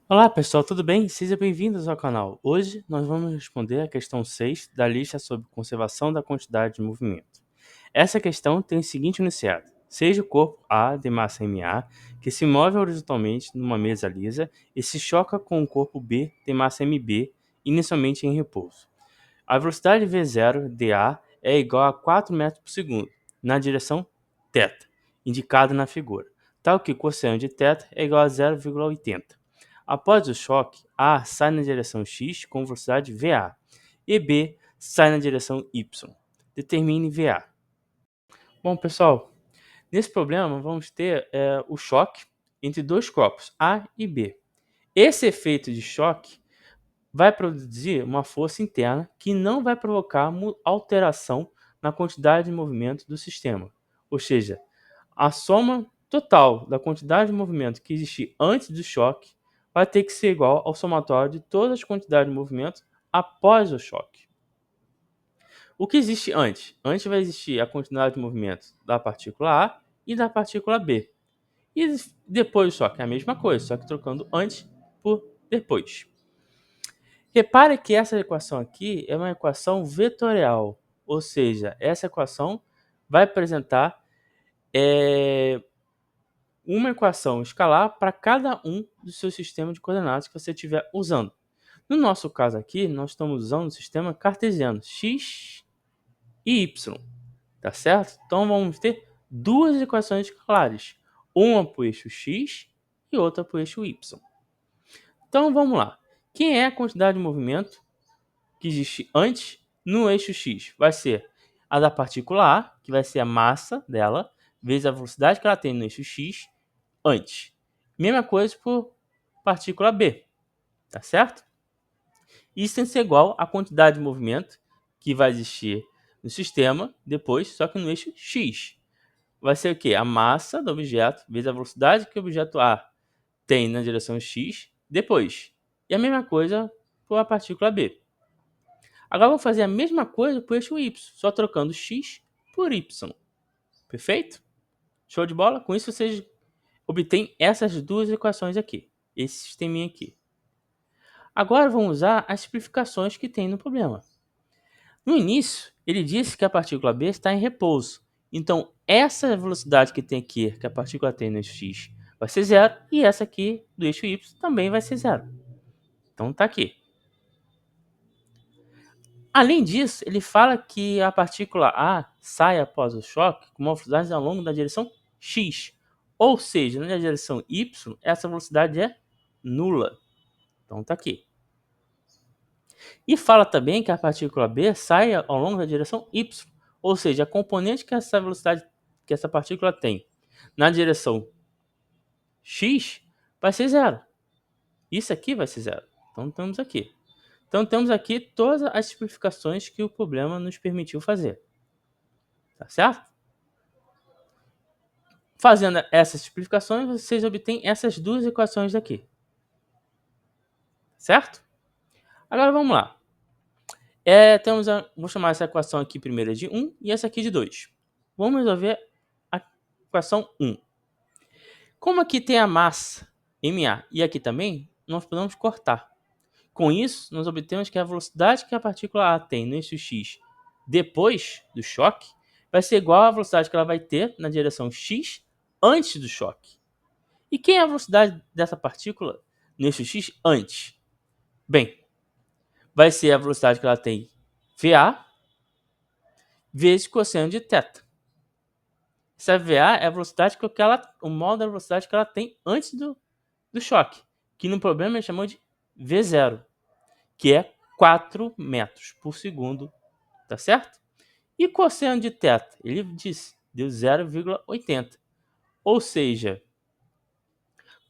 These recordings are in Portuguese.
Olá pessoal, tudo bem? Sejam bem-vindos ao canal. Hoje nós vamos responder a questão 6 da lista sobre conservação da quantidade de movimento. Essa questão tem o seguinte enunciado: seja o corpo A de massa MA que se move horizontalmente numa mesa lisa e se choca com o corpo B de massa MB inicialmente em repouso. A velocidade V0 de A é igual a 4 metros por segundo na direção θ, indicada na figura, tal que o cosseno de θ é igual a 0,80. Após o choque, A sai na direção x com velocidade VA e B sai na direção y. Determine VA. Bom, pessoal, nesse problema vamos ter o choque entre dois corpos, A e B. Esse efeito de choque vai produzir uma força interna que não vai provocar alteração na quantidade de movimento do sistema. Ou seja, a soma total da quantidade de movimento que existir antes do choque vai ter que ser igual ao somatório de todas as quantidades de movimento após o choque. O que existe antes? Antes vai existir a quantidade de movimento da partícula A e da partícula B. E depois do choque é a mesma coisa, só que trocando antes por depois. Repare que essa equação aqui é uma equação vetorial, ou seja, essa equação vai apresentar uma equação escalar para cada um dos seus sistemas de coordenadas que você estiver usando. No nosso caso aqui, nós estamos usando o sistema cartesiano, x e y, tá certo? Então vamos ter duas equações escalares, uma para o eixo x e outra para o eixo y. Então vamos lá. Quem é a quantidade de movimento que existe antes no eixo x? Vai ser a da partícula A, que vai ser a massa dela, vezes a velocidade que ela tem no eixo x, antes. Mesma coisa por partícula B, tá certo? Isso tem que ser igual à quantidade de movimento que vai existir no sistema depois, só que no eixo x. Vai ser o quê? A massa do objeto vezes a velocidade que o objeto A tem na direção x depois. E a mesma coisa para a partícula B. Agora vamos fazer a mesma coisa para o eixo y, só trocando x por y. Perfeito? Show de bola? Com isso vocês obtêm essas duas equações aqui, esse sisteminha aqui. Agora vamos usar as simplificações que tem no problema. No início, ele disse que a partícula B está em repouso. Então, essa velocidade que tem aqui, que a partícula tem no eixo x, vai ser zero. E essa aqui, do eixo y, também vai ser zero. Então, está aqui. Além disso, ele fala que a partícula A sai após o choque com uma velocidade ao longo da direção x. Ou seja, na direção y, essa velocidade é nula. Então, está aqui. E fala também que a partícula B sai ao longo da direção y, ou seja, a componente que essa velocidade que essa partícula tem na direção x vai ser zero. Isso aqui vai ser zero. Então estamos aqui. Então temos aqui todas as simplificações que o problema nos permitiu fazer. Tá certo? Fazendo essas simplificações, vocês obtêm essas duas equações daqui. Certo? Agora vamos lá. Vou chamar essa equação aqui primeiro de 1 e essa aqui de 2. Vamos resolver a equação 1. Como aqui tem a massa MA e aqui também, nós podemos cortar. Com isso, nós obtemos que a velocidade que a partícula A tem no eixo x depois do choque vai ser igual à velocidade que ela vai ter na direção x antes do choque. E quem é a velocidade dessa partícula no eixo x antes? Bem, vai ser a velocidade que ela tem VA vezes cosseno de θ. Essa VA é a velocidade o modo da velocidade que ela tem antes do choque, que no problema ele chamou de V0, que é 4 metros por segundo, tá certo? E cosseno de θ, ele deu 0,80, ou seja,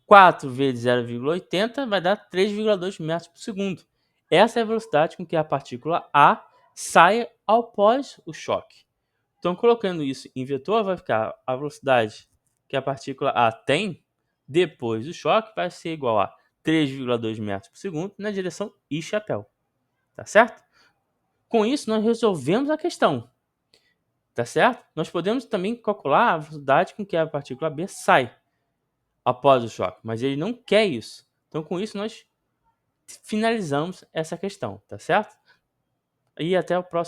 4 vezes 0,80 vai dar 3,2 metros por segundo. Essa é a velocidade com que a partícula A sai após o choque. Então, colocando isso em vetor, vai ficar a velocidade que a partícula A tem depois do choque vai ser igual a 3,2 metros por segundo na direção I chapéu. Tá certo? Com isso, nós resolvemos a questão. Tá certo? Nós podemos também calcular a velocidade com que a partícula B sai após o choque, mas ele não quer isso. Então, com isso, nós finalizamos essa questão, tá certo? E até o próximo